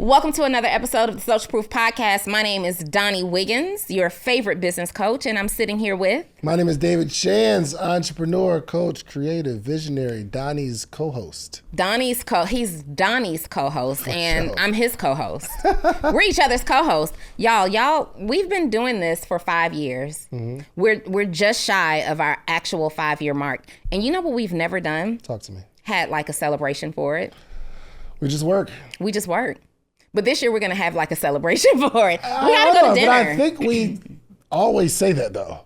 Welcome to another episode of the Social Proof Podcast. My name is Donnie Wiggins, your favorite business coach, and I'm sitting here with... My name is David Shands, entrepreneur, coach, creative, visionary, Donnie's co-host. He's Donnie's co-host, and sure. I'm his co-host. We're each other's co-host. Y'all, we've been doing this for 5 years. Mm-hmm. We're just shy of our actual 5-year mark. And you know what we've never done? Talk to me. Had like a celebration for it. We just work. But this year we're going to have like a celebration for it. We got to go to dinner. But I think we always say that though.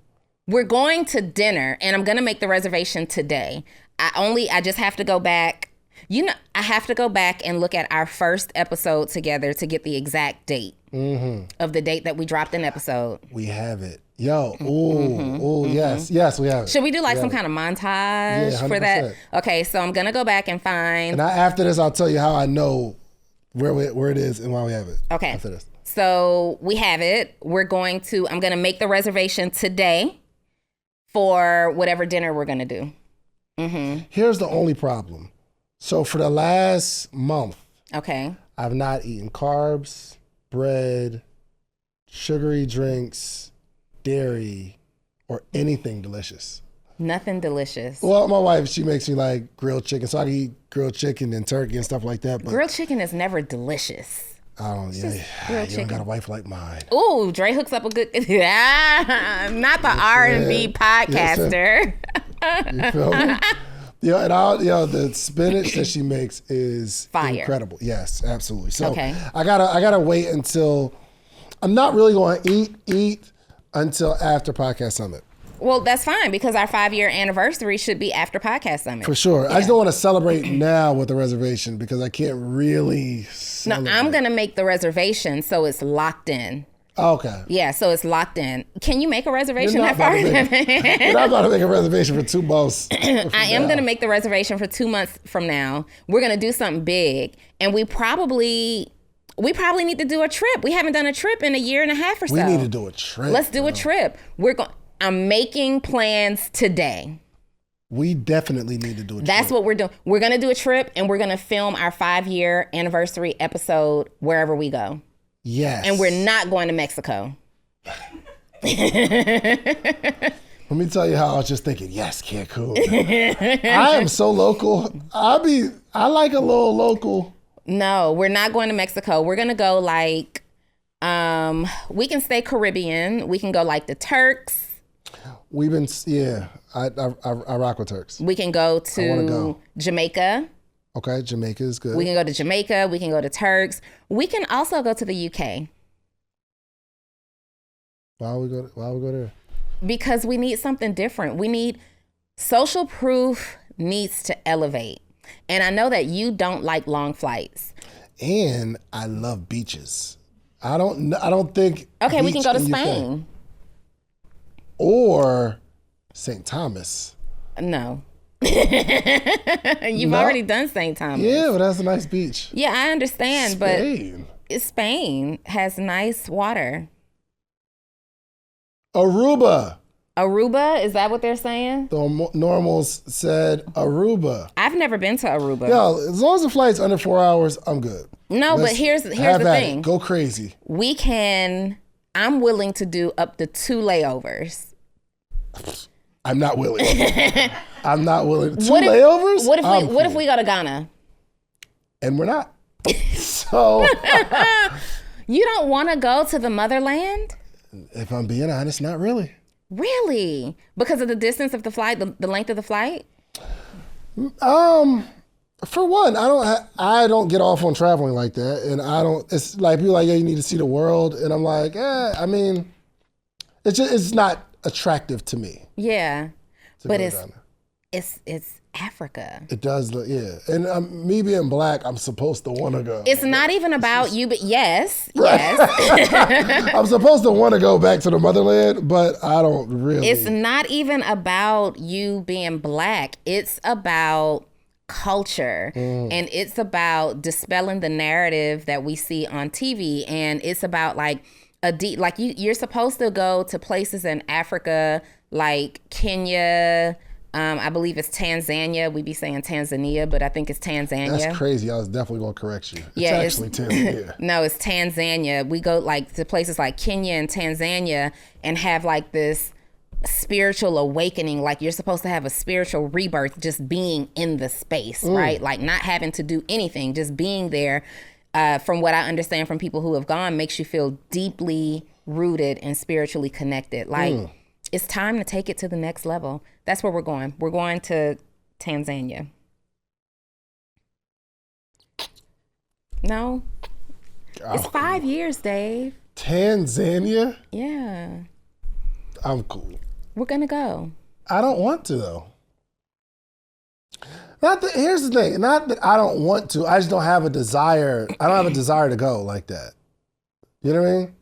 We're going to dinner and I'm going to make the reservation today. I just have to go back. I have to go back and look at our first episode together to get the exact date of the date that we dropped an episode. We have it. Yes, we have it. Should we do like some kind of montage for that? Okay, so I'm going to go back and find. And after this, I'll tell you how I know where it is and why we have it. Okay. After this. So we have it. I'm going to make the reservation today for whatever dinner we're going to do. Mm-hmm. Here's the only problem. So for the last month, okay, I've not eaten carbs, bread, sugary drinks, dairy, or anything delicious. Nothing delicious. Well, my wife, she makes me like grilled chicken, so I can eat grilled chicken and turkey and stuff like that. But grilled chicken is never delicious. You don't got a wife like mine. Ooh, Dre hooks up a good, not the R&B podcaster. You feel me? The spinach that she makes is fire. Incredible. Yes, absolutely. So okay. I gotta wait until I'm not really going to eat until after Podcast Summit. Well, that's fine because our 5-year anniversary should be after Podcast Summit. For sure. Yeah. I just don't want to celebrate now with the reservation because I can't really celebrate. No, I'm going to make the reservation so it's locked in. Okay. Yeah, so it's locked in. Can you make a reservation that far? You're not about to make a reservation for 2 months. I am going to make the reservation for 2 months from now. We're going to do something big, and we probably need to do a trip. We haven't done a trip in a year and a half or so. We need to do a trip. Let's do a trip. I'm making plans today. We definitely need to do a trip. That's what we're doing. We're going to do a trip, and we're going to film our 5-year anniversary episode wherever we go. Yes. And we're not going to Mexico. Let me tell you how I was just thinking, yes, Cancun. I am so local. I like a little local. No, we're not going to Mexico. We're going to go like, we can stay Caribbean. We can go like the Turks. I rock with Turks. We can go to Jamaica. Okay, Jamaica is good. We can go to Jamaica. We can go to Turks. We can also go to the UK. Why would we go there? Because we need something different. Social proof needs to elevate. And I know that you don't like long flights. And I love beaches. I don't think. Okay, we can go to Spain. Or St. Thomas. No. You've already done St. Thomas. Yeah, but that's a nice beach. Yeah, I understand, but Spain has nice water. Aruba, is that what they're saying? The normals said Aruba. I've never been to Aruba. Yo, as long as the flight's under 4 hours, I'm good. No, but here's the thing. Go crazy. I'm willing to do up to 2 layovers. I'm not willing. I'm not willing. 2 layovers? What if we go to Ghana? And we're not. So. You don't want to go to the motherland? If I'm being honest, not really. Really? Because of the distance of the flight, the length of the flight? For one, I don't get off on traveling like that, and it's like people are like, yeah, you need to see the world, and I'm like, it's not attractive to me. Yeah, but it's Africa. It does look, yeah, and me being black, I'm supposed to want to go. It's not even about you, but yes. I'm supposed to want to go back to the motherland, but I don't really. It's not even about you being black. It's about culture, and it's about dispelling the narrative that we see on TV, and it's about like you're supposed to go to places in Africa like Kenya, I believe it's Tanzania. We be saying Tanzania, but I think it's Tanzania. That's crazy. I was definitely going to correct you. Yeah, it's actually Tanzania. No, it's Tanzania. We go like to places like Kenya and Tanzania and have like this spiritual awakening. Like you're supposed to have a spiritual rebirth just being in the space, right? Like not having to do anything, just being there. From what I understand from people who have gone, makes you feel deeply rooted and spiritually connected. Like it's time to take it to the next level. That's where we're going. We're going to Tanzania. No, it's 5 years, Dave. Tanzania? Yeah. I'm cool. We're gonna go. I don't want to though. Here's the thing. Not that I don't want to. I just don't have a desire. I don't have a desire to go like that. You know what I mean?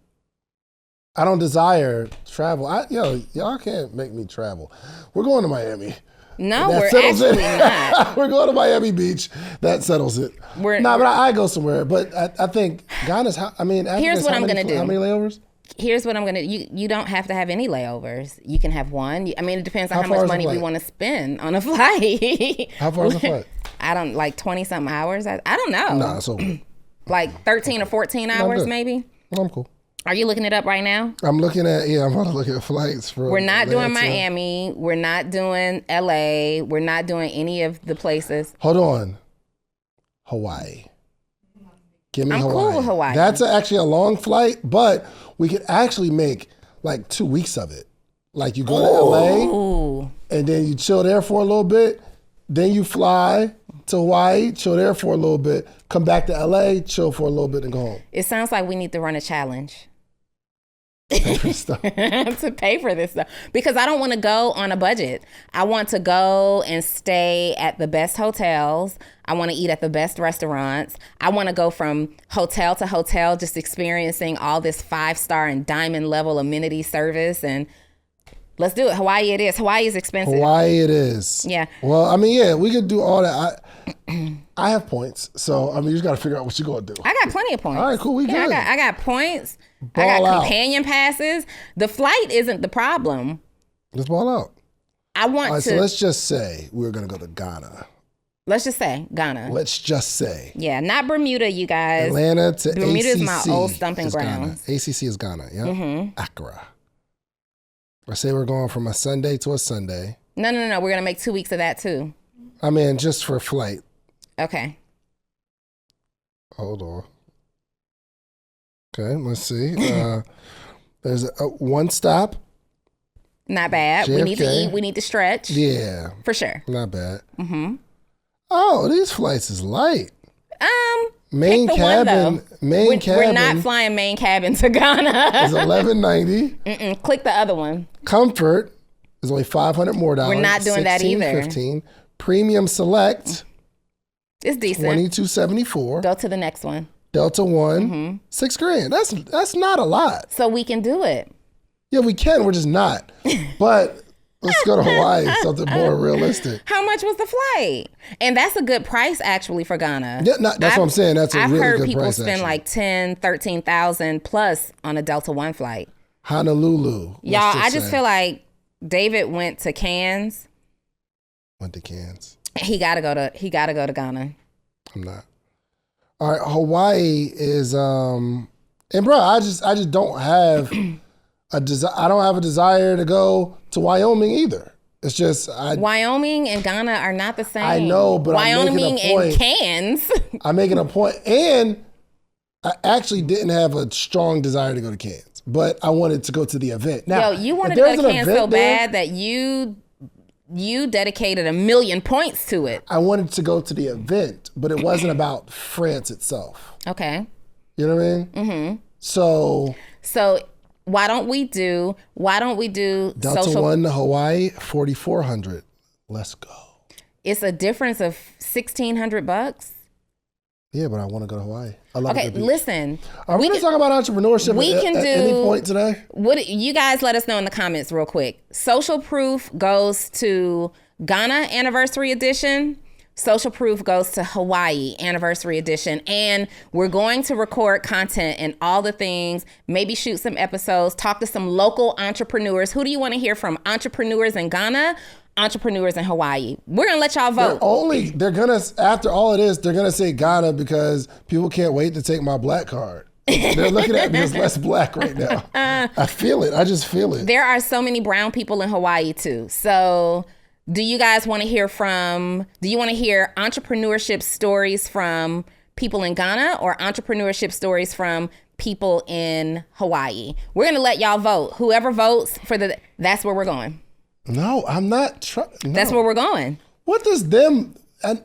I don't desire travel. Y'all can't make me travel. We're going to Miami. No, we're actually not. We're going to Miami Beach. That settles it. But I go somewhere. But I think Ghana's. Here's what I'm gonna do. How many layovers? Here's what I'm gonna. You don't have to have any layovers. You can have one. It depends on how much money we want to spend on a flight. How far is the flight? I don't 20 something hours. I don't know. Nah, it's over. Like 13 or 14 hours, maybe. I'm cool. Are you looking it up right now? I'm looking at. Yeah, I'm about to look at flights for. We're not doing Miami. We're not doing LA. We're not doing any of the places. Hold on. Hawaii. Give me Hawaii. I'm cool with Hawaii. That's actually a long flight, but we could actually make like 2 weeks of it. Like you go to LA and then you chill there for a little bit. Then you fly to Hawaii, chill there for a little bit, come back to LA, chill for a little bit and go home. It sounds like we need to run a challenge. Pay for stuff. To pay for this stuff. Because I don't want to go on a budget. I want to go and stay at the best hotels. I want to eat at the best restaurants. I want to go from hotel to hotel, just experiencing all this 5-star and diamond level amenity service. And let's do it. Hawaii it is. Hawaii is expensive. Hawaii it is. Yeah. Well, we could do all that. I have points. So, you just got to figure out what you're going to do. I got plenty of points. All right, cool. We good. I got points. Ball I got out. companion passes. The flight isn't the problem. Let's ball out. I want all right, to. So let's just say we're going to go to Ghana. Let's just say Ghana. Let's just say. Yeah, not Bermuda, you guys. Atlanta to Bermuda ACC is my old stomping grounds. ACC is Ghana, yeah? Mm-hmm. Accra. I say we're going from a Sunday to a Sunday. No. We're going to make 2 weeks of that too. Just for flight. Okay. Hold on. Okay, let's see. There's one stop. Not bad. JFK. We need to eat. We need to stretch. Yeah. For sure. Not bad. Mm-hmm. Oh, these flights is light. Main cabin. Main cabin. We're not flying main cabin to Ghana. It's $11.90. Click the other one. Comfort is only $500 more. We're not doing that either. $15. Premium Select. It's decent. $22.74. Go to the next one. Delta One. $6,000. That's not a lot. So we can do it. Yeah, we can. We're just not. But let's go to Hawaii. Something more realistic. How much was the flight? And that's a good price actually for Ghana. Yeah, that's what I'm saying. That's a really good price. I've heard people spend like 10, 13,000 plus on a Delta One flight. Honolulu. Y'all, I just feel like David went to Cairns. Went to Cairns. He gotta go to Ghana. I'm not. All right, Hawaii is and bro, I just don't have I don't have a desire to go to Wyoming either. It's just Wyoming and Ghana are not the same. I know, but Wyoming I'm making a point. and Cairns. I'm making a point, and I actually didn't have a strong desire to go to Cairns, but I wanted to go to the event. Now, you wanted to go to Cairns so bad that you dedicated 1,000,000 points to it. I wanted to go to the event, but it wasn't about France itself. Okay. You know what I mean? Mm-hmm. So why don't we do Delta social One to Hawaii, $4,400. Let's go. It's a difference of $1,600. Yeah, but I want to go to Hawaii. Okay, listen. Are we going to talk about entrepreneurship at any point today? What you guys let us know in the comments real quick. Social Proof goes to Ghana Anniversary Edition. Social Proof goes to Hawaii Anniversary Edition. And we're going to record content and all the things, maybe shoot some episodes, talk to some local entrepreneurs. Who do you want to hear from? Entrepreneurs in Ghana? entrepreneurs in Hawaii? We're gonna let y'all vote. They're gonna, after all of this, they're gonna say Ghana because people can't wait to take my black card. They're looking at me as less black right now. I feel it. I just feel it. There are so many brown people in Hawaii too. So do you guys want to hear entrepreneurship stories from people in Ghana or entrepreneurship stories from people in Hawaii? We're going to let y'all vote. Whoever votes that's where we're going. No, I'm not. No. That's where we're going. What does them,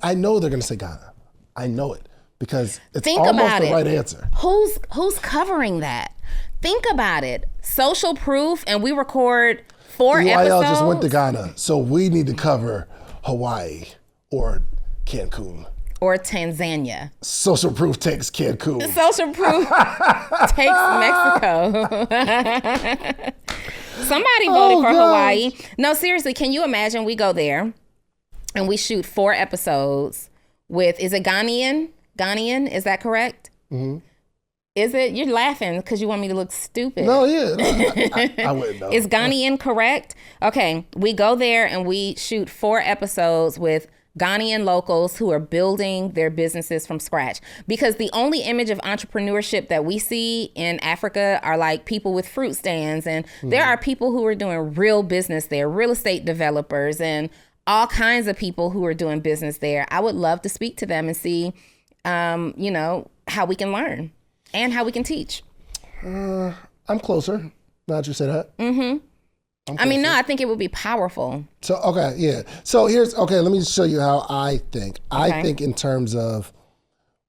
I know they're going to say Ghana. I know it because it's almost the right answer. Who's covering that? Think about it. Social Proof, and we record 4 episodes. UIL just went to Ghana, so we need to cover Hawaii or Cancun. Or Tanzania. Social Proof takes Cancun. Social Proof takes Mexico. Somebody voted for Hawaii. No, seriously, can you imagine we go there and we shoot 4 episodes with, is it Ghanaian? Ghanaian, is that correct? Mm-hmm. Is it? You're laughing because you want me to look stupid. No, yeah. I wouldn't know. Is Ghanaian correct? Okay, we go there and we shoot 4 episodes with Ghanaian locals who are building their businesses from scratch. Because the only image of entrepreneurship that we see in Africa are like people with fruit stands. And there are people who are doing real business there, real estate developers and all kinds of people who are doing business there. I would love to speak to them and see, how we can learn. And how we can teach. I'm closer. Now that you said that. Mm-hmm. No, I think it would be powerful. So, okay, yeah. So let me show you how I think. Okay. I think in terms of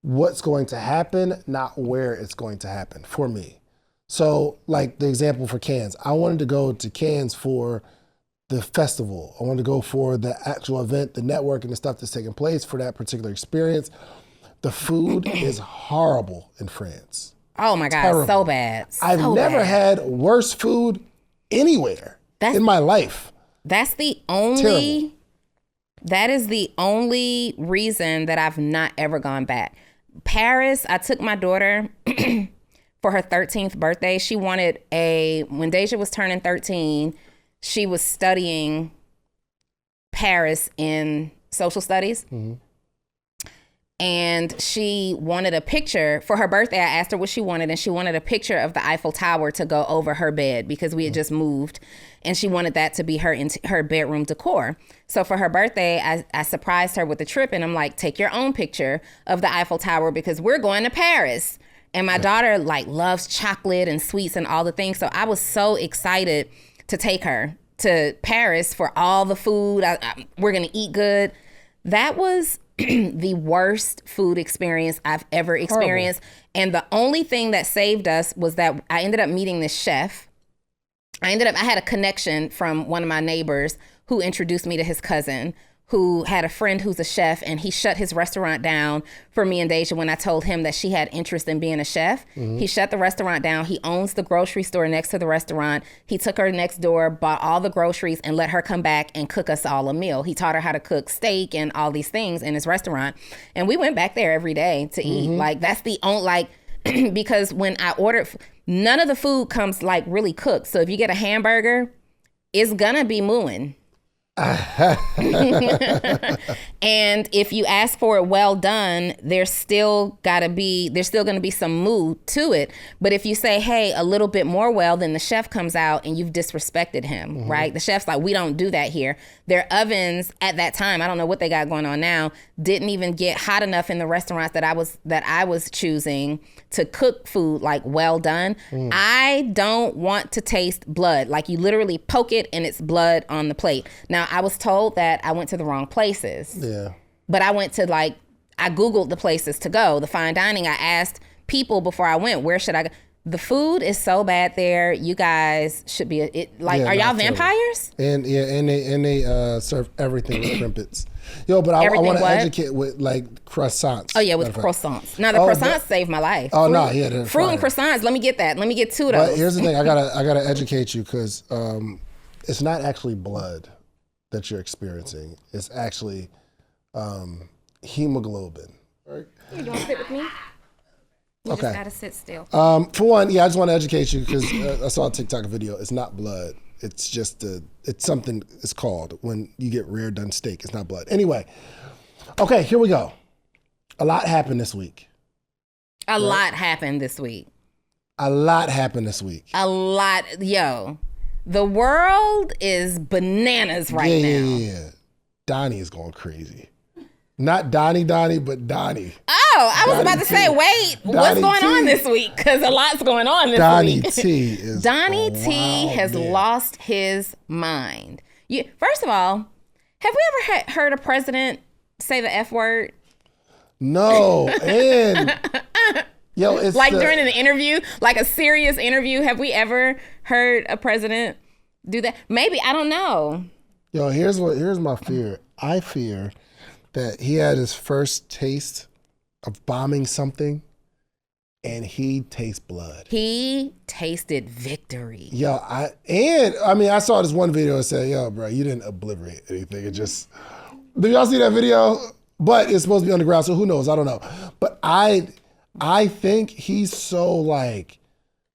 what's going to happen, not where it's going to happen for me. So, like the example for Cannes, I wanted to go to Cannes for the festival. I wanted to go for the actual event, the network, and the stuff that's taking place for that particular experience. The food is horrible in France. Oh my God, terrible. So bad. I've never had worse food anywhere in my life. That is the only reason that I've not ever gone back. Paris, I took my daughter for her 13th birthday. She wanted when Deja was turning 13, she was studying Paris in social studies. Mm-hmm. And she wanted a picture for her birthday. I asked her what she wanted, and she wanted a picture of the Eiffel Tower to go over her bed because we had just moved, and she wanted that to be her bedroom decor. So for her birthday, I surprised her with a trip, and I'm like, take your own picture of the Eiffel Tower because we're going to Paris. And my daughter loves chocolate and sweets and all the things. So I was so excited to take her to Paris for all the food. We're going to eat good. That was the worst food experience I've ever experienced. Horrible. And the only thing that saved us was that I ended up meeting this chef. I had a connection from one of my neighbors who introduced me to his cousin, who had a friend who's a chef, and he shut his restaurant down for me and Deja when I told him that she had interest in being a chef. Mm-hmm. He shut the restaurant down. He owns the grocery store next to the restaurant. He took her next door, bought all the groceries, and let her come back and cook us all a meal. He taught her how to cook steak and all these things in his restaurant. And we went back there every day to eat. That's the only, because when I ordered, none of the food comes really cooked. So if you get a hamburger, it's gonna be mooing. And if you ask for it well done, there's still going to be some mood to it. But if you say, hey, a little bit more well, then the chef comes out and you've disrespected him, right? The chef's like, we don't do that here. Their ovens at that time, I don't know what they got going on now, didn't even get hot enough in the restaurants that I was choosing to cook food well done. I don't want to taste blood. You literally poke it and it's blood on the plate. Now, I was told that I went to the wrong places. Yeah. But I went to I Googled the places to go, the fine dining. I asked people before I went, where should I go? The food is so bad there. You guys should be are y'all vampires? And they serve everything with crimpets. Yo, but I want to educate with croissants. Oh yeah, with croissants. Now the croissants saved my life. Oh no, yeah, fruit and croissants. Let me get that. Let me get 2 of those. But here's the thing, I gotta educate you because it's not actually blood that you're experiencing. It's actually hemoglobin. Right? You want to sit with me? You just gotta sit still. For one, I just want to educate you because I saw a TikTok video. It's not blood. It's just it's something it's called when you get rare done steak. It's not blood. Anyway, okay, here we go. A lot happened this week. A lot happened this week. A lot happened this week. A lot, yo. The world is bananas right now. Yeah. Donnie is going crazy. Not Donnie, but Donnie. Oh, I was about to say, wait, what's going on this week? Because a lot's going on this week. Donnie T has lost his mind. First of all, have we ever heard a president say the F word? No, and yo, it's like during an interview, like a serious interview. Have we ever heard a president do that? Maybe, I don't know. Yo, here's my fear. I fear that he had his first taste of bombing something, and he tastes blood. He tasted victory. Yo, I saw this one video that said, yo, bro, you didn't obliterate anything. It just, did y'all see that video? But it's supposed to be underground, so who knows? I don't know. But I think he's so like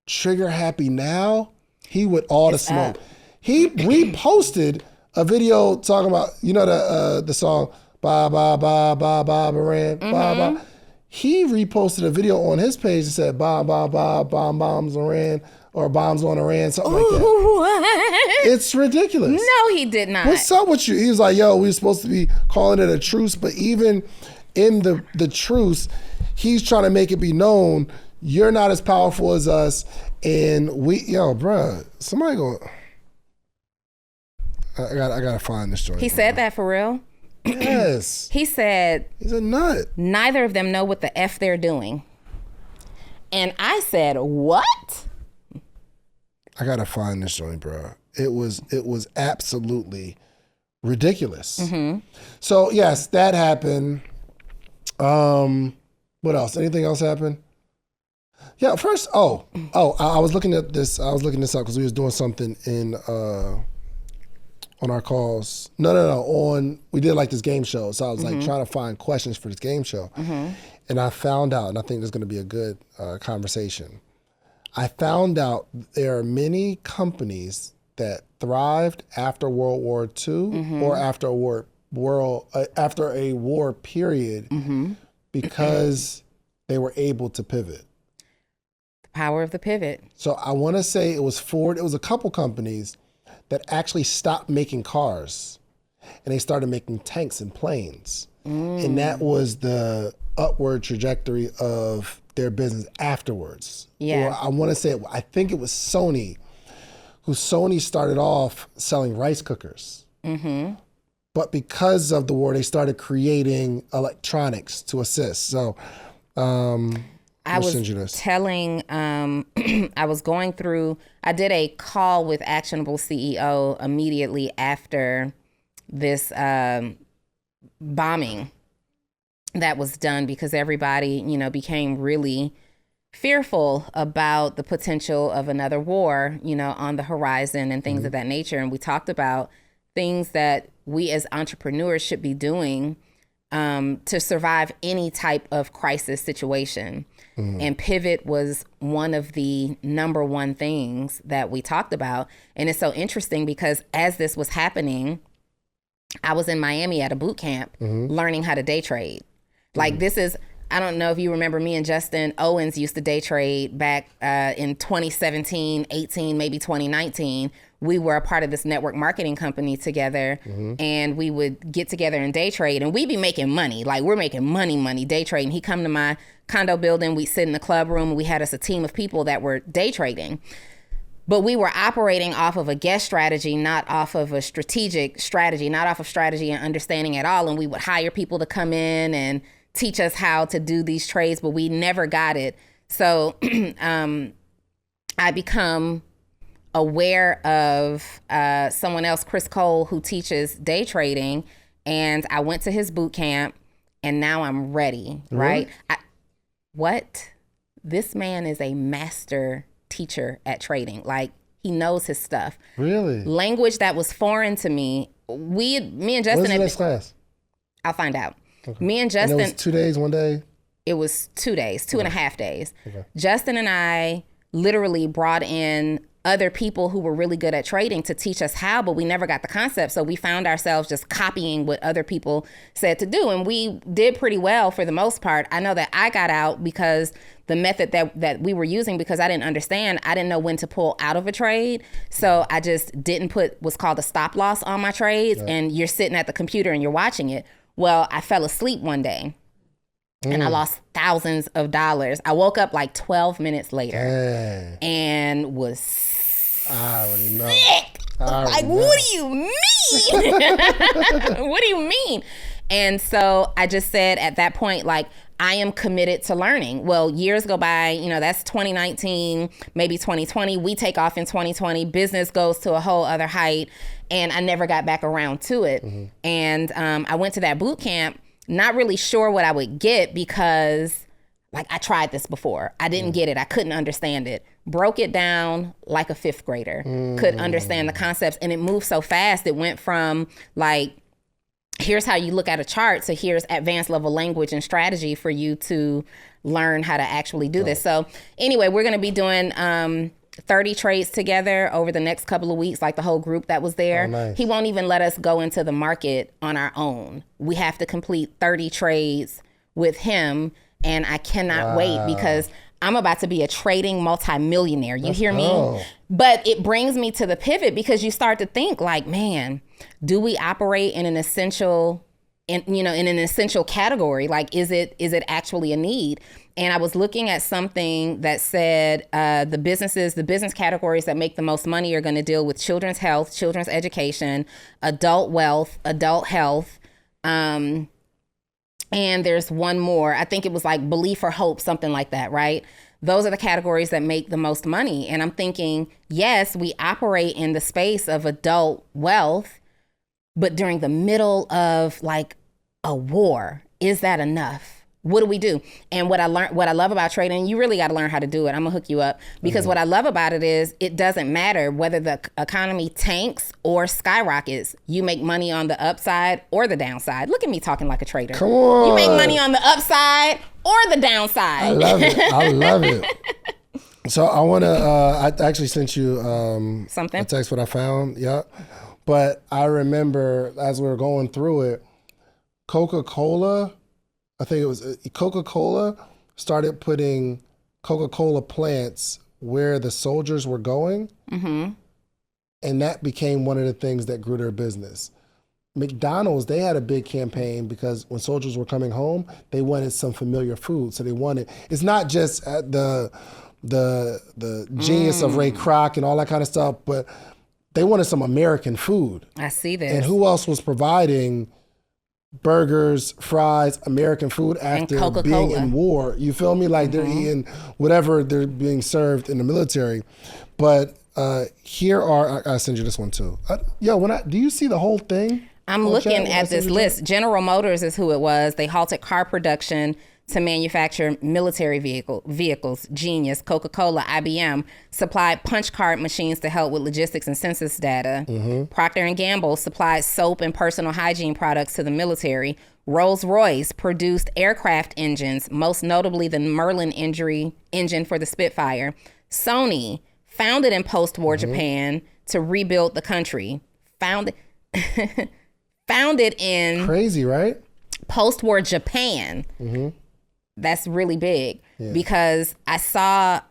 trigger happy now. He with all the smoke. He reposted a video talking about, you know, the song ba ba ba ba ba Baran ba ba. He reposted a video on his page that said ba ba ba bombs Iran or bombs on Iran, something like that. What? It's ridiculous. No, he did not. What's up with you? He was like, yo, we were supposed to be calling it a truce, but even in the truce, he's trying to make it be known you're not as powerful as us, and bruh, somebody go. I gotta find this joint. He said that for real? Yes. He said, he's a nut. Neither of them know what the F they're doing. And I said, what? I gotta find this joint, bro. It was absolutely ridiculous. So yes, that happened. What else? Anything else happen? Yeah, first, I was looking at this. I was looking this up because we was doing something in on our calls. No. We did like this game show. So I was like trying to find questions for this game show. And I found out, and I think there's going to be a good conversation. I found out there are many companies that thrived after World War II or after a war period because they were able to pivot. The power of the pivot. So I want to say it was Ford. It was a couple companies that actually stopped making cars and they started making tanks and planes. And that was the upward trajectory of their business afterwards. Yeah. Or I want to say, I think it was Sony, who started off selling rice cookers. But because of the war, they started creating electronics to assist. So I was telling, I was going through, I did a call with Actionable CEO immediately after this bombing that was done because everybody, became really fearful about the potential of another war, on the horizon and things of that nature. And we talked about things that we as entrepreneurs should be doing to survive any type of crisis situation. And pivot was one of the number one things that we talked about. And it's so interesting because as this was happening, I was in Miami at a boot camp learning how to day trade. Like this is, I don't know if you remember, me and Justin Owens used to day trade back in 2017, 18, maybe 2019. We were a part of this network marketing company together, and we would get together and day trade, and we'd be making money. Like we're making money day trading. He'd come to my condo building, we'd sit in the club room, and we had us a team of people that were day trading. But we were operating off of a guest strategy, not off of a strategic strategy, not off of strategy and understanding at all. And we would hire people to come in and teach us how to do these trades, but we never got it. So I become aware of someone else, Chris Cole, who teaches day trading. And I went to his boot camp and now I'm ready, right? What? This man is a master teacher at trading. Like he knows his stuff. Really? Language that was foreign to me. Me and Justin. When's the next class? I'll find out. Okay. Me and Justin. And it was 2 days, 1 day? It was 2 days, 2.5 days. Okay. Justin and I literally brought in other people who were really good at trading to teach us how, but we never got the concept. So we found ourselves just copying what other people said to do. And we did pretty well for the most part. I know that I got out because the method that we were using, because I didn't understand, I didn't know when to pull out of a trade. So I just didn't put what's called a stop loss on my trades. And you're sitting at the computer and you're watching it. Well, I fell asleep one day. And I lost thousands of dollars. I woke up like 12 minutes later and was sick. Like, what do you mean? What do you mean? And so I just said at that point, like, I am committed to learning. Well, years go by, you know, that's 2019, maybe 2020. We take off in 2020. Business goes to a whole other height. And I never got back around to it. And I went to that boot camp, not really sure what I would get because, like, I tried this before. I didn't get it. I couldn't understand it. Broke it down like a fifth grader. Could understand the concepts. And it moved so fast. It went from, like, here's how you look at a chart to here's advanced level language and strategy for you to learn how to actually do this. So anyway, we're going to be doing 30 trades together over the next couple of weeks, like the whole group that was there. Nice. He won't even let us go into the market on our own. We have to complete 30 trades with him, and I cannot wait because I'm about to be a trading multimillionaire. You hear me? But it brings me to the pivot because you start to think like, man, do we operate in an essential in an essential category? Like, is it actually a need? And I was looking at something that said the business categories that make the most money are going to deal with children's health, children's education, adult wealth, adult health. And there's one more. I think it was like belief or hope, something like that, right? Those are the categories that make the most money. And I'm thinking, yes, we operate in the space of adult wealth, but during the middle of like a war, is that enough? What do we do? And what I love about trading, you really got to learn how to do it. I'm gonna hook you up because what I love about it is it doesn't matter whether the economy tanks or skyrockets. You make money on the upside or the downside. Look at me talking like a trader. Come on. You make money on the upside or the downside. I love it. I love it. So I want to, I actually sent you Something? a text what I found. Yeah. But I remember as we were going through it, Coca-Cola, I think it was Coca-Cola started putting Coca-Cola plants where the soldiers were going. And that became one of the things that grew their business. McDonald's, they had a big campaign because when soldiers were coming home, they wanted some familiar food. So they wanted, it's not just the genius of Ray Kroc and all that kind of stuff, but they wanted some American food. I see this. And who else was providing burgers, fries, American food after being in war? You feel me? Like they're eating whatever they're being served in the military. But here are, I'll send you this one too. Do you see the whole thing? I'm looking at this list. General Motors is who it was. They halted car production to manufacture military vehicles. Genius, Coca-Cola, IBM supplied punch card machines to help with logistics and census data. Procter & Gamble supplied soap and personal hygiene products to the military. Rolls-Royce produced aircraft engines, most notably the Merlin engine for the Spitfire. Sony, founded in post-war Japan to rebuild the country. Founded in crazy, right? Post-war Japan. That's really big because I saw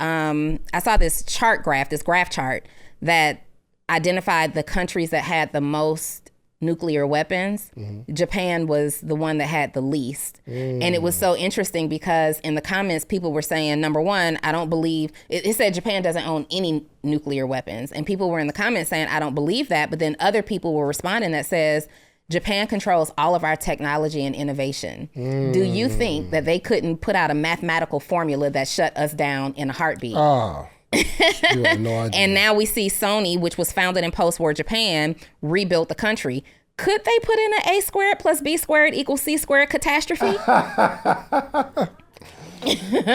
this graph chart that identified the countries that had the most nuclear weapons. Japan was the one that had the least. And it was so interesting because in the comments, people were saying, number one, I don't believe, it said Japan doesn't own any nuclear weapons. And people were in the comments saying, I don't believe that. But then other people were responding that says, Japan controls all of our technology and innovation. Do you think that they couldn't put out a mathematical formula that shut us down in a heartbeat? You have no idea. And now we see Sony, which was founded in post-war Japan, rebuilt the country. Could they put in an A squared plus B squared equals C squared catastrophe?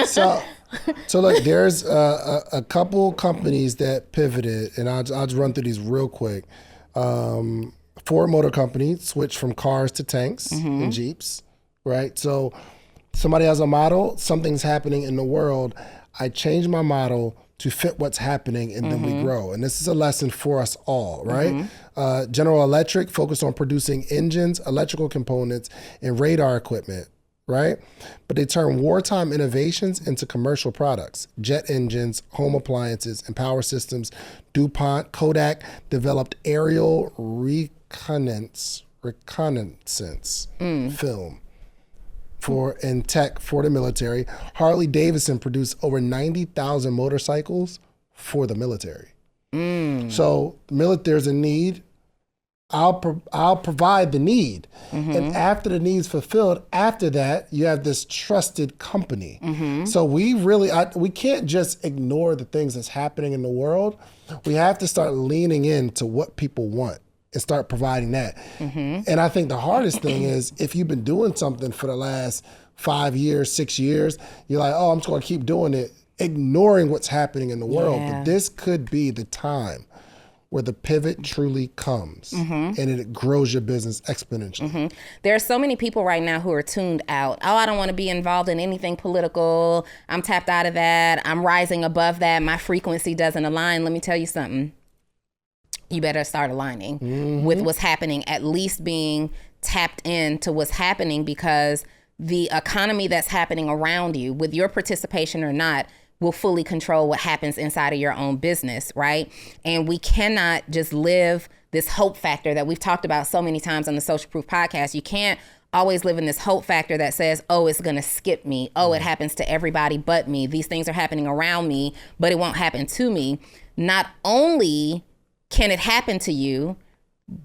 So look, there's a couple companies that pivoted, and I'll just run through these real quick. Ford Motor Company switched from cars to tanks and Jeeps, right? So somebody has a model, something's happening in the world. I change my model to fit what's happening, and then we grow. And this is a lesson for us all, right? General Electric focused on producing engines, electrical components, and radar equipment, right? But they turn wartime innovations into commercial products. Jet engines, home appliances, and power systems. DuPont, Kodak developed aerial reconnaissance film and tech for the military. Harley Davidson produced over 90,000 motorcycles for the military. So there's a need. I'll provide the need. And after the need's fulfilled, after that, you have this trusted company. So we can't just ignore the things that's happening in the world. We have to start leaning into what people want and start providing that. And I think the hardest thing is if you've been doing something for the last 5 years, 6 years, you're like, oh, I'm just gonna keep doing it, ignoring what's happening in the world. But this could be the time where the pivot truly comes and it grows your business exponentially. There are so many people right now who are tuned out. Oh, I don't want to be involved in anything political. I'm tapped out of that. I'm rising above that. My frequency doesn't align. Let me tell you something. You better start aligning with what's happening, at least being tapped into what's happening, because the economy that's happening around you, with your participation or not, will fully control what happens inside of your own business, right? And we cannot just live this hope factor that we've talked about so many times on the Social Proof podcast. You can't always live in this hope factor that says, oh, it's gonna skip me. Oh, it happens to everybody but me. These things are happening around me, but it won't happen to me. Not only can it happen to you,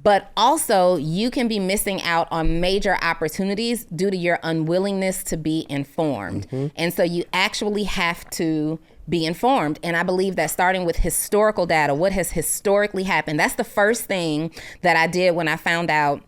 but also you can be missing out on major opportunities due to your unwillingness to be informed. And so you actually have to be informed. And I believe that starting with historical data, what has historically happened, that's the first thing that I did when I found out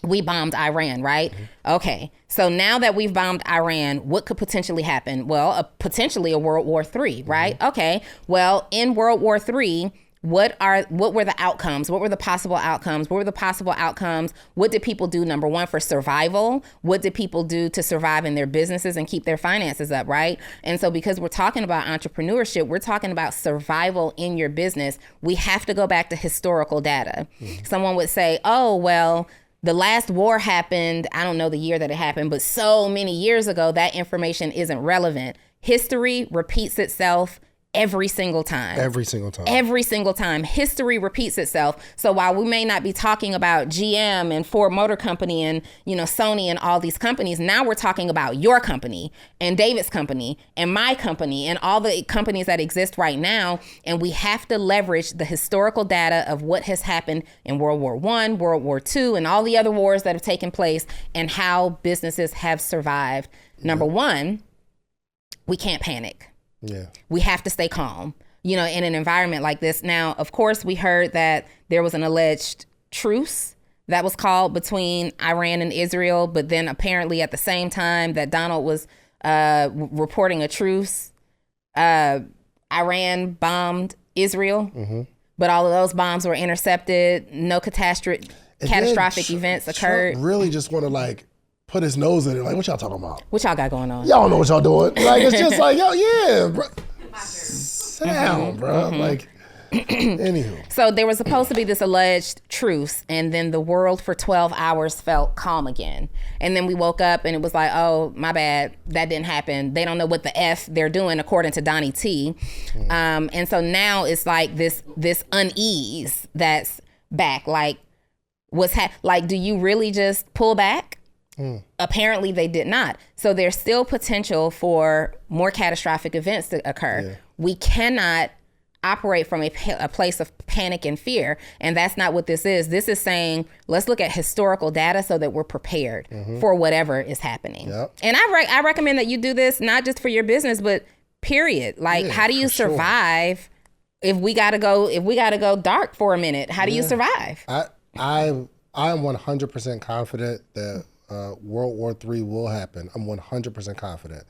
we bombed Iran, right? Okay, so now that we've bombed Iran, what could potentially happen? Well, potentially a World War III, right? Okay, well, in World War III, what were the outcomes? What were the possible outcomes? What were the possible outcomes? What did people do, number one, for survival? What did people do to survive in their businesses and keep their finances up, right? And so because we're talking about entrepreneurship, we're talking about survival in your business, we have to go back to historical data. Someone would say, oh, well, the last war happened, I don't know the year that it happened, but so many years ago, that information isn't relevant. History repeats itself every single time. Every single time. Every single time. History repeats itself. So while we may not be talking about GM and Ford Motor Company and, Sony and all these companies, now we're talking about your company and David's company and my company and all the companies that exist right now. And we have to leverage the historical data of what has happened in World War I, World War II, and all the other wars that have taken place and how businesses have survived. Number one, we can't panic. Yeah. We have to stay calm, in an environment like this. Now, of course, we heard that there was an alleged truce that was called between Iran and Israel. But then apparently at the same time that Donald was reporting a truce, Iran bombed Israel. But all of those bombs were intercepted. No catastrophic events occurred. Trump really just want to put his nose in it. Like, what y'all talking about? What y'all got going on? Y'all don't know what y'all doing. Like, it's just like, yo, yeah, bro. Sound, bro. Like, anywho. So there was supposed to be this alleged truce, and then the world for 12 hours felt calm again. And then we woke up and it was like, oh, my bad, that didn't happen. They don't know what the F they're doing, according to Donnie T. And so now it's like this unease that's back. Like, do you really just pull back? Apparently they did not. So there's still potential for more catastrophic events to occur. Yeah. We cannot operate from a place of panic and fear. And that's not what this is. This is saying, let's look at historical data so that we're prepared for whatever is happening. Yep. And I recommend that you do this, not just for your business, but period. Like, how do you survive if we gotta go dark for a minute? How do you survive? I'm 100% confident that World War III will happen. I'm 100% confident.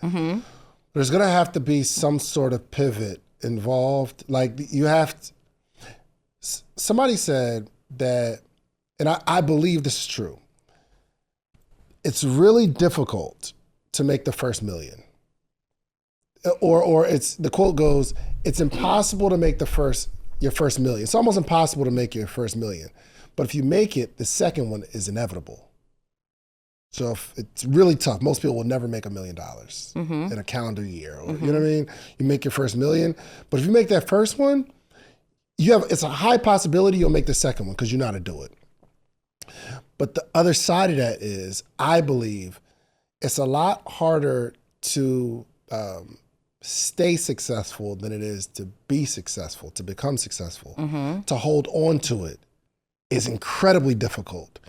There's going to have to be some sort of pivot involved. Like, you have to, somebody said that, and I believe this is true, it's really difficult to make the first million. or it's, the quote goes, it's impossible to make your first million. It's almost impossible to make your first million. But if you make it, the second one is inevitable. So if it's really tough. Most people will never make $1 million in a calendar year. Or, you know what I mean? You make your first million. But if you make that first one, it's a high possibility you'll make the second one because you know how to do it. But the other side of that is, I believe it's a lot harder to stay successful than it is to be successful, to become successful. To hold on to it is incredibly difficult.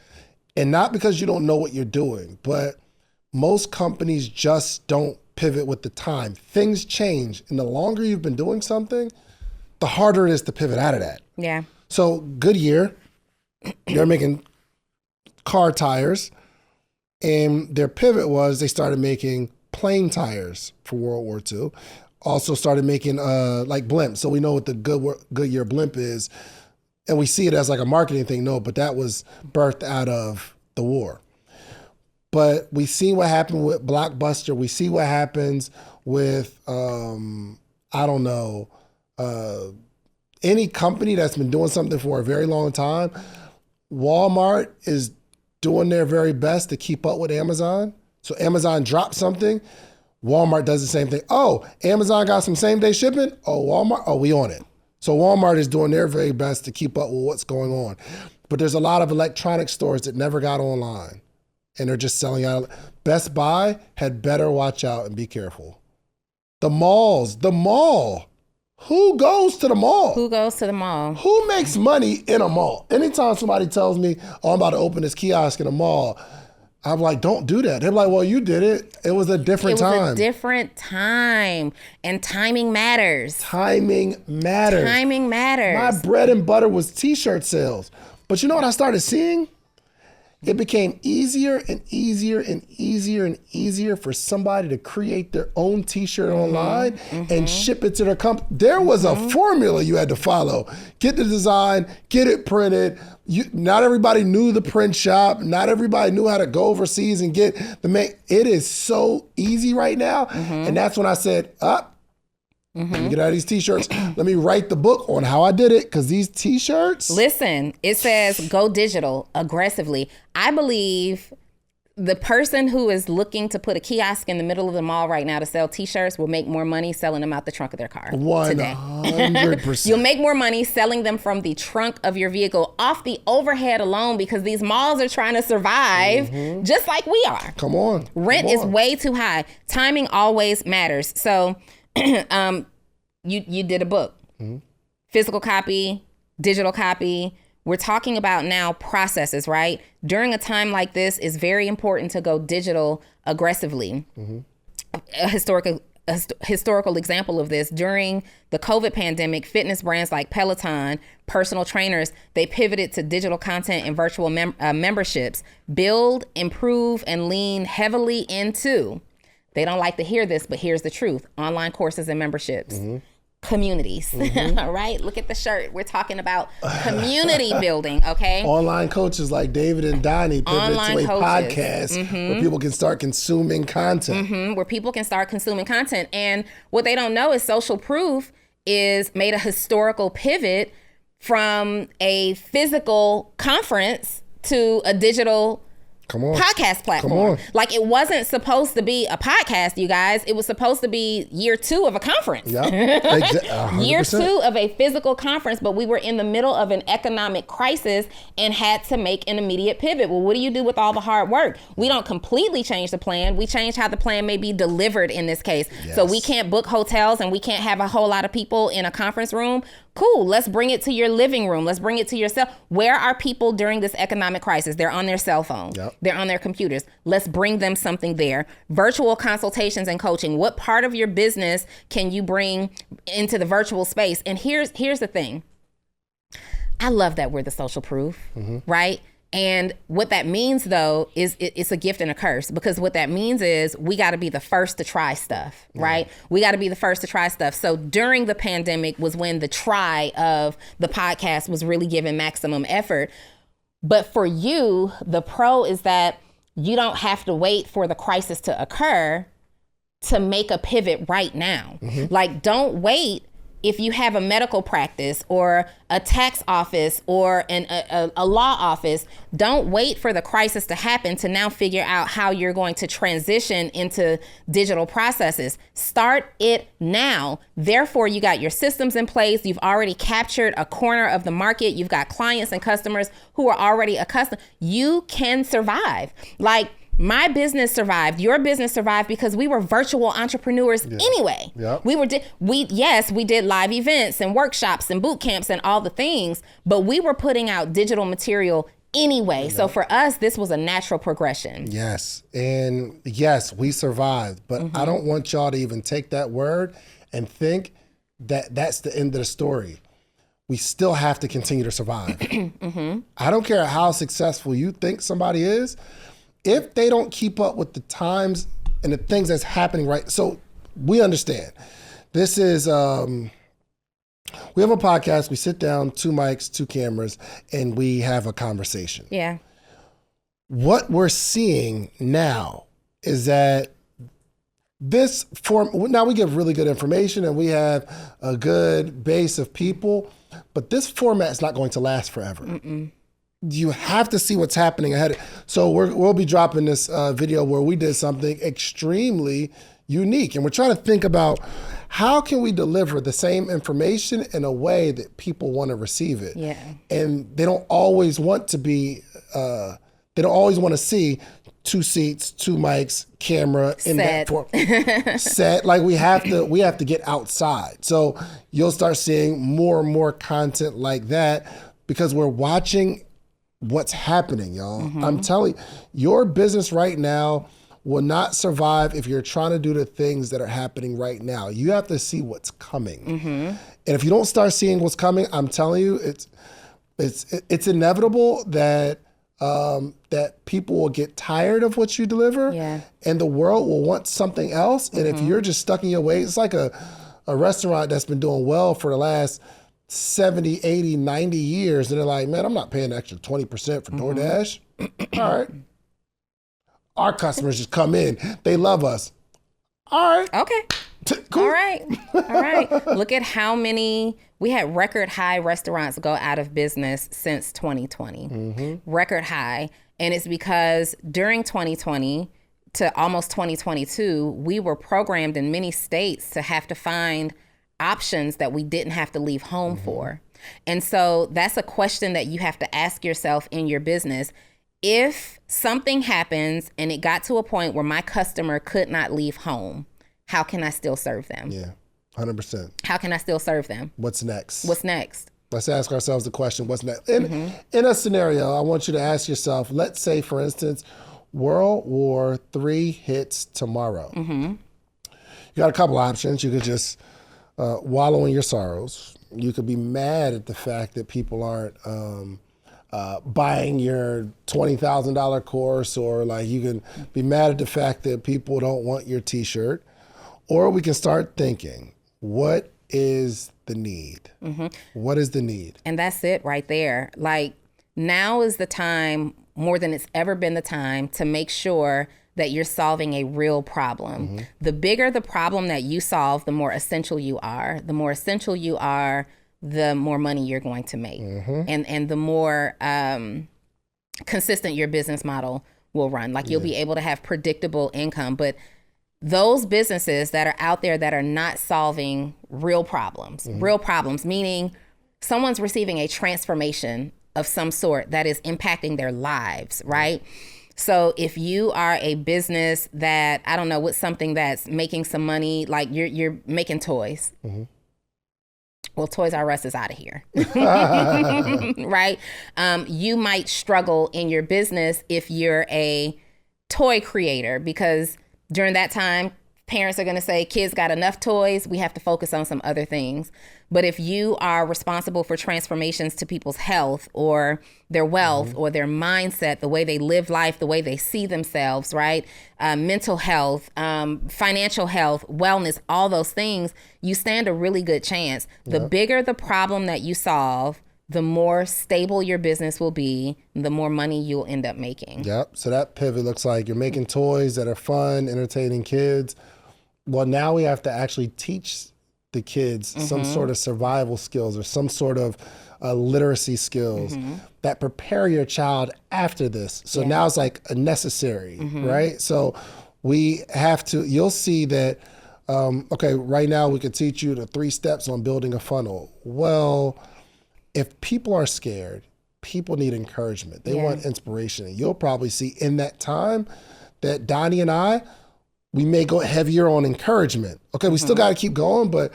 And not because you don't know what you're doing, but most companies just don't pivot with the time. Things change, and the longer you've been doing something, the harder it is to pivot out of that. Yeah. So Goodyear, they're making car tires, and their pivot was they started making plane tires for World War II. Also started making like blimps. So we know what the Goodyear blimp is, and we see it as like a marketing thing. No, but that was birthed out of the war. But we see what happened with Blockbuster. We see what happens with, any company that's been doing something for a very long time. Walmart is doing their very best to keep up with Amazon. So Amazon drops something, Walmart does the same thing. Oh, Amazon got some same day shipping? Oh, Walmart, we on it. So Walmart is doing their very best to keep up with what's going on. But there's a lot of electronic stores that never got online, and they're just selling out. Best Buy had better watch out and be careful. The mall. Who goes to the mall? Who goes to the mall? Who makes money in a mall? Anytime somebody tells me, I'm about to open this kiosk in a mall, I'm like, don't do that. They're like, well, you did it. It was a different time. It was a different time. And timing matters. Timing matters. Timing matters. My bread and butter was t-shirt sales. But you know what I started seeing? It became easier and easier and easier and easier for somebody to create their own t-shirt online and ship it to their company. There was a formula you had to follow. Get the design, get it printed. Not everybody knew the print shop. Not everybody knew how to go overseas and get the make. It is so easy right now. And that's when I said, let me get out of these t-shirts. Let me write the book on how I did it, because these t-shirts. Listen, it says go digital aggressively. I believe the person who is looking to put a kiosk in the middle of the mall right now to sell t-shirts will make more money selling them out the trunk of their car 100%. You'll make more money selling them from the trunk of your vehicle off the overhead alone, because these malls are trying to survive just like we are. Come on. Rent is way too high. Timing always matters. So you did a book, physical copy, digital copy. We're talking about now processes, right? During a time like this, it's very important to go digital aggressively. A historical example of this, during the COVID pandemic, fitness brands like Peloton, personal trainers, they pivoted to digital content and virtual memberships. Build, improve, and lean heavily into, they don't like to hear this, but here's the truth, online courses and memberships. Communities, all right? Look at the shirt. We're talking about community building, okay? Online coaches like David and Donnie pivoted to a podcast where people can start consuming content. Where people can start consuming content. And what they don't know is Social Proof is made a historical pivot from a physical conference to a digital podcast platform. Like, it wasn't supposed to be a podcast, you guys. It was supposed to be year 2 of a conference. Year 2 of a physical conference, but we were in the middle of an economic crisis and had to make an immediate pivot. Well, what do you do with all the hard work? We don't completely change the plan. We change how the plan may be delivered in this case. So we can't book hotels and we can't have a whole lot of people in a conference room. Cool, let's bring it to your living room. Let's bring it to your cell. Where are people during this economic crisis? They're on their cell phone. They're on their computers. Let's bring them something there. Virtual consultations and coaching. What part of your business can you bring into the virtual space? And here's the thing. I love that we're the social proof, right? And what that means, though, is it's a gift and a curse, because what that means is we got to be the first to try stuff, right? We got to be the first to try stuff. So during the pandemic was when the try of the podcast was really given maximum effort. But for you, the pro is that you don't have to wait for the crisis to occur to make a pivot right now. Like, don't wait. If you have a medical practice or a tax office or a law office, don't wait for the crisis to happen to now figure out how you're going to transition into digital processes. Start it now. Therefore, you got your systems in place. You've already captured a corner of the market. You've got clients and customers who are already accustomed. You can survive. Like, my business survived. Your business survived because we were virtual entrepreneurs anyway. Yep. We did live events and workshops and boot camps and all the things, but we were putting out digital material anyway. So for us, this was a natural progression. Yes. And yes, we survived, but I don't want y'all to even take that word and think that that's the end of the story. We still have to continue to survive. I don't care how successful you think somebody is. If they don't keep up with the times and the things that's happening, right? So we understand. This is, we have a podcast, we sit down, 2 mics, 2 cameras, and we have a conversation. Yeah. What we're seeing now is that this form, now we give really good information and we have a good base of people, but this format is not going to last forever. You have to see what's happening ahead. So we'll be dropping this video where we did something extremely unique. And we're trying to think about how can we deliver the same information in a way that people want to receive it. Yeah. And they don't always want to be, they don't always want to see 2 seats, 2 mics, camera, in that form. Set. Like we have to get outside. So you'll start seeing more and more content like that because we're watching what's happening, y'all. I'm telling you, your business right now will not survive if you're trying to do the things that are happening right now. You have to see what's coming. And if you don't start seeing what's coming, I'm telling you, it's inevitable that that people will get tired of what you deliver and the world will want something else. And if you're just stuck in your ways, it's like a restaurant that's been doing well for the last 70, 80, 90 years. And they're like, man, I'm not paying an extra 20% for DoorDash. All right. Our customers just come in. They love us. All right. Okay. Cool. All right. Look at how many, we had record high restaurants go out of business since 2020. Record high. And it's because during 2020 to almost 2022, we were programmed in many states to have to find options that we didn't have to leave home for. And so that's a question that you have to ask yourself in your business. If something happens and it got to a point where my customer could not leave home, how can I still serve them? Yeah, 100%. How can I still serve them? What's next? What's next? Let's ask ourselves the question, what's next? In a scenario, I want you to ask yourself, let's say, for instance, World War III hits tomorrow. You got a couple options. You could just wallow in your sorrows. You could be mad at the fact that people aren't buying your $20,000 course, or like you can be mad at the fact that people don't want your t-shirt. Or we can start thinking, what is the need? What is the need? And that's it right there. Like, now is the time, more than it's ever been the time, to make sure that you're solving a real problem. The bigger the problem that you solve, the more essential you are. The more essential you are, the more money you're going to make. And the more consistent your business model will run. Like, you'll be able to have predictable income. But those businesses that are out there that are not solving real problems, meaning someone's receiving a transformation of some sort that is impacting their lives, right? So if you are a business that, I don't know, what's something that's making some money, like you're making toys. Well, Toys R Us is out of here, right? You might struggle in your business if you're a toy creator, because during that time, parents are going to say, kids got enough toys, we have to focus on some other things. But if you are responsible for transformations to people's health or their wealth or their mindset, the way they live life, the way they see themselves, right? Mental health, financial health, wellness, all those things, you stand a really good chance. The bigger the problem that you solve, the more stable your business will be, the more money you'll end up making. So that pivot looks like you're making toys that are fun, entertaining kids. Well, now we have to actually teach the kids some sort of survival skills or some sort of literacy skills that prepare your child after this. So now it's like a necessary, right? So we have to, you'll see that, okay, right now we could teach you the 3 steps on building a funnel. Well, if people are scared, people need encouragement. They want inspiration. And you'll probably see in that time that Donnie and I, we may go heavier on encouragement. Okay, we still got to keep going, but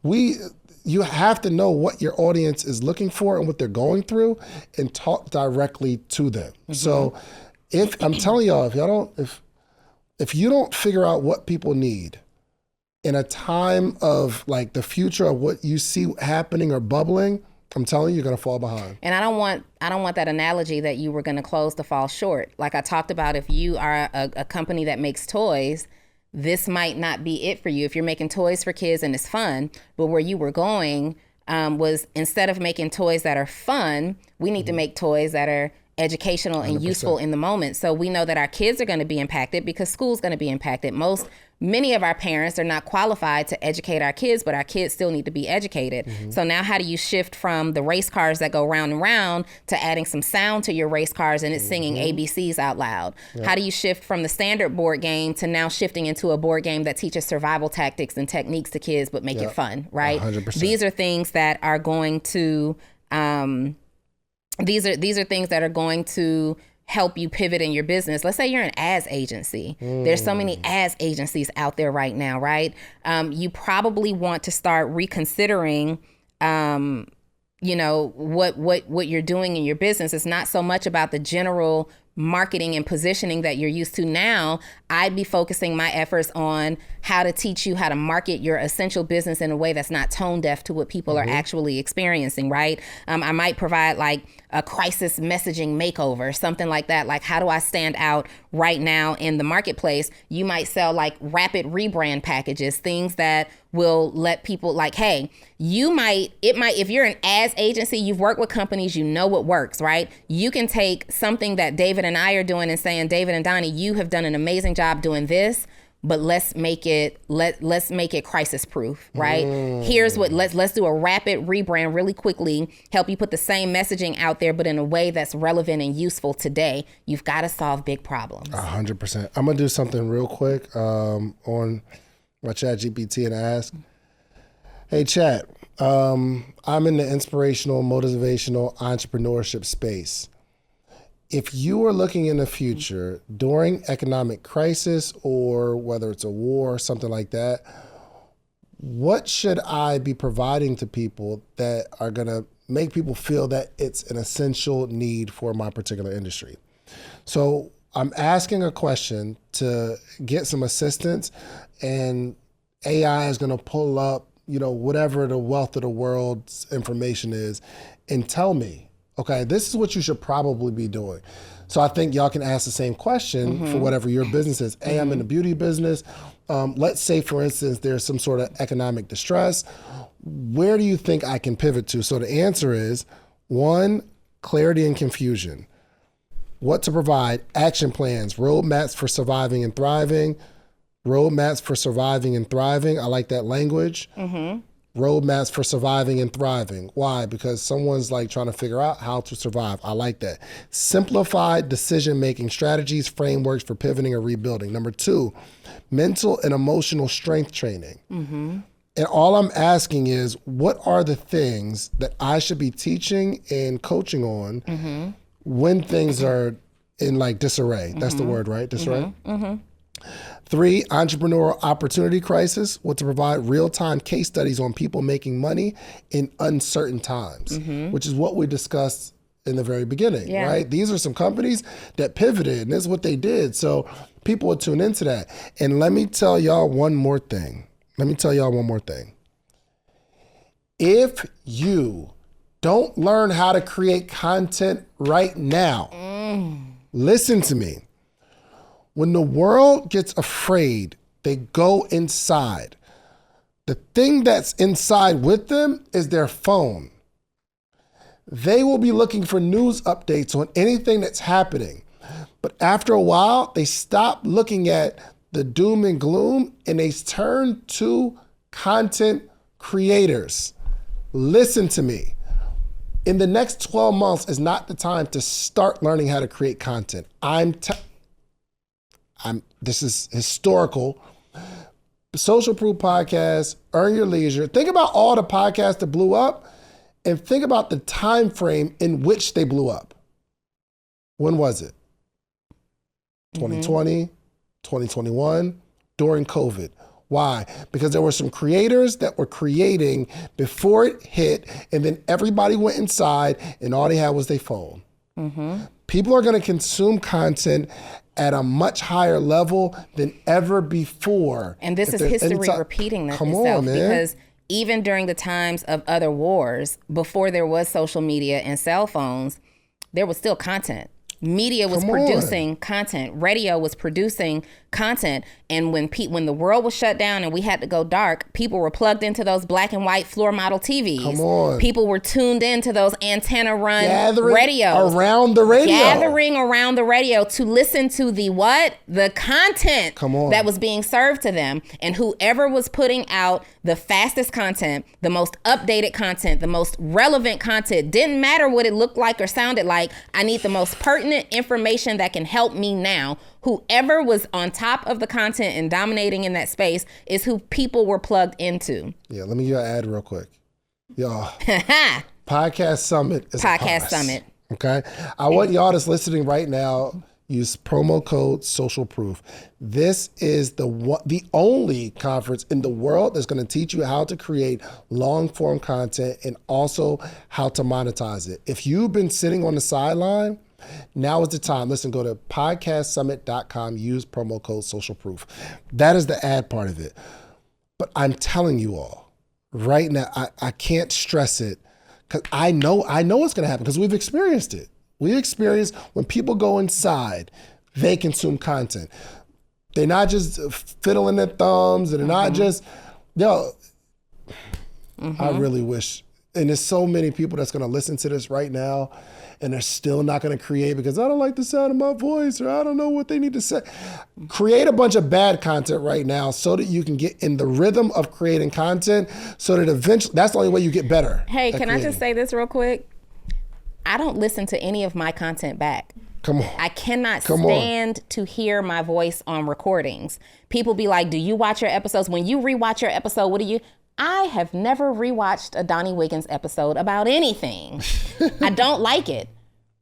you have to know what your audience is looking for and what they're going through and talk directly to them. So if I'm telling y'all, if you don't figure out what people need in a time of like the future of what you see happening or bubbling, I'm telling you, you're gonna fall behind. And I don't want that analogy that you were gonna close to fall short. Like I talked about, if you are a company that makes toys, this might not be it for you. If you're making toys for kids and it's fun, but where you were going was, instead of making toys that are fun, we need to make toys that are educational and 100%. useful in the moment. So we know that our kids are going to be impacted because school's going to be impacted. Many of our parents are not qualified to educate our kids, but our kids still need to be educated. So now how do you shift from the race cars that go round and round to adding some sound to your race cars and it's singing ABCs out loud? How do you shift from the standard board game to now shifting into a board game that teaches survival tactics and techniques to kids but make it fun, right? 100%. These are things that are going to these are things that are going to help you pivot in your business. Let's say you're an ads agency. There's so many ads agencies out there right now, right? You probably want to start reconsidering, what you're doing in your business. It's not so much about the general marketing and positioning that you're used to now. I'd be focusing my efforts on how to teach you how to market your essential business in a way that's not tone deaf to what people are actually experiencing, right? I might provide like a crisis messaging makeover, something like that. Like, how do I stand out right now in the marketplace? You might sell like rapid rebrand packages, things that will let people like, hey, if you're an ads agency, you've worked with companies, you know what works, right? You can take something that David and I are doing and saying, David and Donnie, you have done an amazing job doing this, but let's make it crisis proof, right? Here's what, let's do a rapid rebrand really quickly, help you put the same messaging out there, but in a way that's relevant and useful today. You've got to solve big problems. 100%. I'm gonna do something real quick on my chat GPT and ask, hey chat, I'm in the inspirational, motivational entrepreneurship space. If you are looking in the future during economic crisis or whether it's a war or something like that, what should I be providing to people that are gonna make people feel that it's an essential need for my particular industry? So I'm asking a question to get some assistance, and AI is gonna pull up, whatever the wealth of the world's information is and tell me, okay, this is what you should probably be doing. So I think y'all can ask the same question for whatever your business is. Hey, I'm in the beauty business. Let's say, for instance, there's some sort of economic distress. Where do you think I can pivot to? So the answer is 1, clarity and confusion. What to provide, action plans, roadmaps for surviving and thriving. Roadmaps for surviving and thriving. I like that language. Roadmaps for surviving and thriving. Why? Because someone's like trying to figure out how to survive. I like that. Simplified decision-making strategies, frameworks for pivoting or rebuilding. Number 2, mental and emotional strength training. And all I'm asking is, what are the things that I should be teaching and coaching on when things are in like disarray? That's the word, right? Disarray? 3, entrepreneurial opportunity crisis, what to provide real-time case studies on people making money in uncertain times, which is what we discussed in the very beginning, right? These are some companies that pivoted, and this is what they did. So people will tune into that. And let me tell y'all one more thing. If you don't learn how to create content right now, listen to me. When the world gets afraid, they go inside. The thing that's inside with them is their phone. They will be looking for news updates on anything that's happening. But after a while, they stop looking at the doom and gloom and they turn to content creators. Listen to me. In the next 12 months is not the time to start learning how to create content. This is historical. Social Proof Podcast, Earn Your Leisure. Think about all the podcasts that blew up and think about the time frame in which they blew up. When was it? 2020, 2021, during COVID. Why? Because there were some creators that were creating before it hit, and then everybody went inside and all they had was their phone. People are going to consume content at a much higher level than ever before. And this is history repeating itself, because even during the times of other wars, before there was social media and cell phones, there was still content. Media was producing content. Radio was producing content. And when the world was shut down and we had to go dark, people were plugged into those black and white floor model TVs. People were tuned into those antenna run radios. Around the radio. Gathering around the radio to listen to the what? The content that was being served to them. And whoever was putting out the fastest content, the most updated content, the most relevant content, didn't matter what it looked like or sounded like. I need the most pertinent information that can help me now. Whoever was on top of the content and dominating in that space is who people were plugged into. Yeah, let me get an ad real quick. Y'all, Podcast Summit is Podcast Summit. Okay? I want y'all that's listening right now, use promo code Social Proof. This is the only conference in the world that's going to teach you how to create long-form content and also how to monetize it. If you've been sitting on the sideline, now is the time. Listen, go to podcastsummit.com, use promo code Social Proof. That is the ad part of it. But I'm telling you all, right now, I can't stress it because I know what's going to happen because we've experienced it. We experienced when people go inside, they consume content. They're not just fiddling their thumbs, and they're not just, I really wish, and there's so many people that's going to listen to this right now and they're still not going to create because I don't like the sound of my voice or I don't know what they need to say. Create a bunch of bad content right now so that you can get in the rhythm of creating content so that eventually, that's the only way you get better. Hey, can I just say this real quick? I don't listen to any of my content back. Come on. I cannot stand to hear my voice on recordings. People be like, do you watch your episodes? When you rewatch your episode, what do you... I have never rewatched a Donnie Wiggins episode about anything. I don't like it.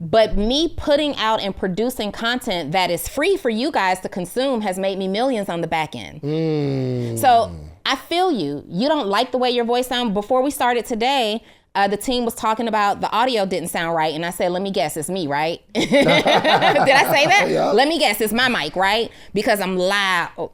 But me putting out and producing content that is free for you guys to consume has made me millions on the back end. So I feel you. You don't like the way your voice sounds. Before we started today, the team was talking about the audio didn't sound right. And I said, let me guess, it's me, right? Did I say that? Yeah. Let me guess, it's my mic, right? Because I'm loud.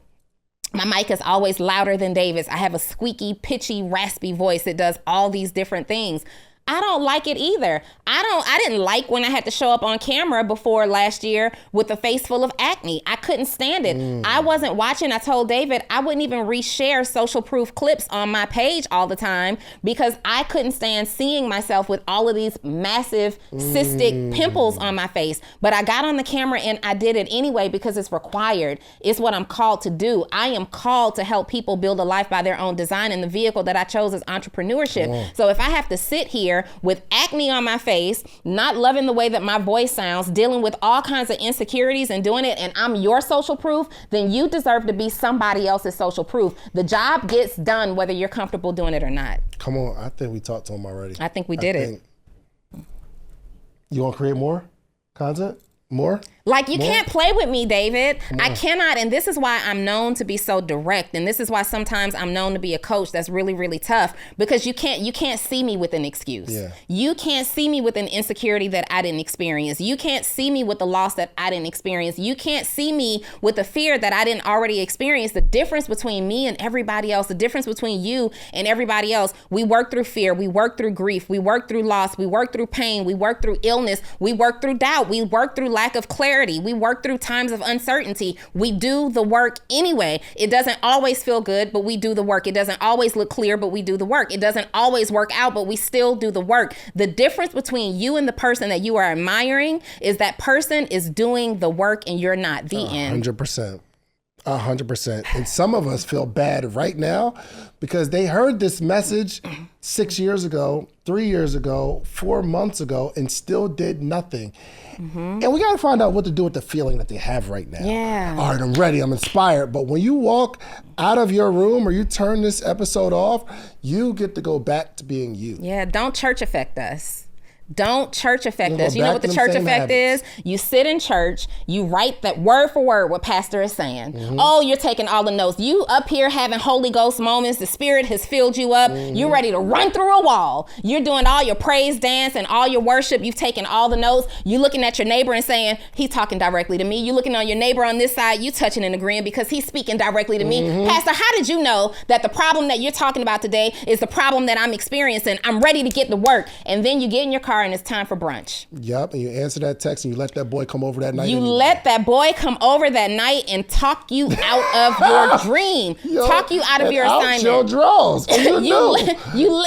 My mic is always louder than David's. I have a squeaky, pitchy, raspy voice that does all these different things. I don't like it either. I didn't like when I had to show up on camera before last year with a face full of acne. I couldn't stand it. I wasn't watching. I told David I wouldn't even reshare Social Proof clips on my page all the time because I couldn't stand seeing myself with all of these massive cystic pimples on my face. But I got on the camera and I did it anyway because it's required. It's what I'm called to do. I am called to help people build a life by their own design, and the vehicle that I chose is entrepreneurship. So if I have to sit here with acne on my face, not loving the way that my voice sounds, dealing with all kinds of insecurities and doing it, and I'm your social proof, then you deserve to be somebody else's social proof. The job gets done whether you're comfortable doing it or not. Come on, I think we talked to him already. I think we did it. You want to create more content? More? Like, you can't play with me, David. I cannot. And this is why I'm known to be so direct. And this is why sometimes I'm known to be a coach that's really, really tough, because you can't see me with an excuse. Yeah. You can't see me with an insecurity that I didn't experience. You can't see me with the loss that I didn't experience. You can't see me with the fear that I didn't already experience. The difference between me and everybody else, the difference between you and everybody else, we work through fear. We work through grief. We work through loss. We work through pain. We work through illness. We work through doubt. We work through lack of clarity. We work through times of uncertainty. We do the work anyway. It doesn't always feel good, but we do the work. It doesn't always look clear, but we do the work. It doesn't always work out, but we still do the work. The difference between you and the person that you are admiring is that person is doing the work and you're not. The end. 100%. 100%. And some of us feel bad right now because they heard this message 6 years ago, 3 years ago, 4 months ago, and still did nothing. And we got to find out what to do with the feeling that they have right now. Yeah. All right, I'm ready. I'm inspired. But when you walk out of your room or you turn this episode off, you get to go back to being you. Yeah, don't church affect us. Don't church affect us. You know back what the to them church same effect habits. is? You sit in church, you write that word for word what pastor is saying. Oh, you're taking all the notes. You up here having Holy Ghost moments. The Spirit has filled you up. You're ready to run through a wall. You're doing all your praise dance and all your worship. You've taken all the notes. You're looking at your neighbor and saying, he's talking directly to me. You're looking on your neighbor on this side. You touching and agreeing because he's speaking directly to me. Pastor, how did you know that the problem that you're talking about today is the problem that I'm experiencing? I'm ready to get to work. And then you get in your car and it's time for brunch. Yep, and you answer that text and you let that boy come over that night. You let that boy come over that night and talk you out of your dream. Talk you out of your assignment. Out your drawers. And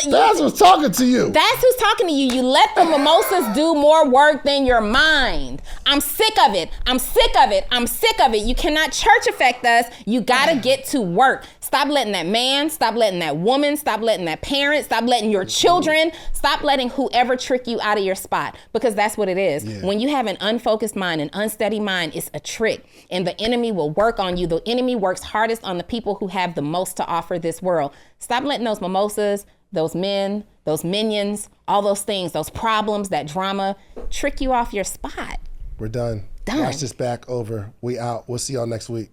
that's what's talking to you. That's who's talking to you. You let the mimosas do more work than your mind. I'm sick of it. I'm sick of it. I'm sick of it. You cannot church affect us. You gotta get to work. Stop letting that man, stop letting that woman, stop letting that parent, stop letting your children, stop letting whoever trick you out of your spot, because that's what it is. Yeah. When you have an unfocused mind, an unsteady mind, it's a trick, and the enemy will work on you. The enemy works hardest on the people who have the most to offer this world. Stop letting those mimosas, those men, those minions, all those things, those problems, that drama, trick you off your spot. We're done. Watch this back over. We out. We'll see y'all next week.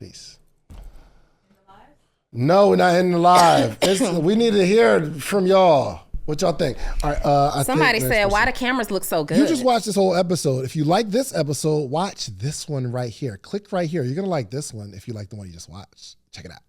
Peace. No, we're not ending the live. We need to hear from y'all. What y'all think? All right, somebody said, why the cameras look so good? You just watched this whole episode. If you like this episode, watch this one right here. Click right here. You're going to like this one if you like the one you just watched. Check it out.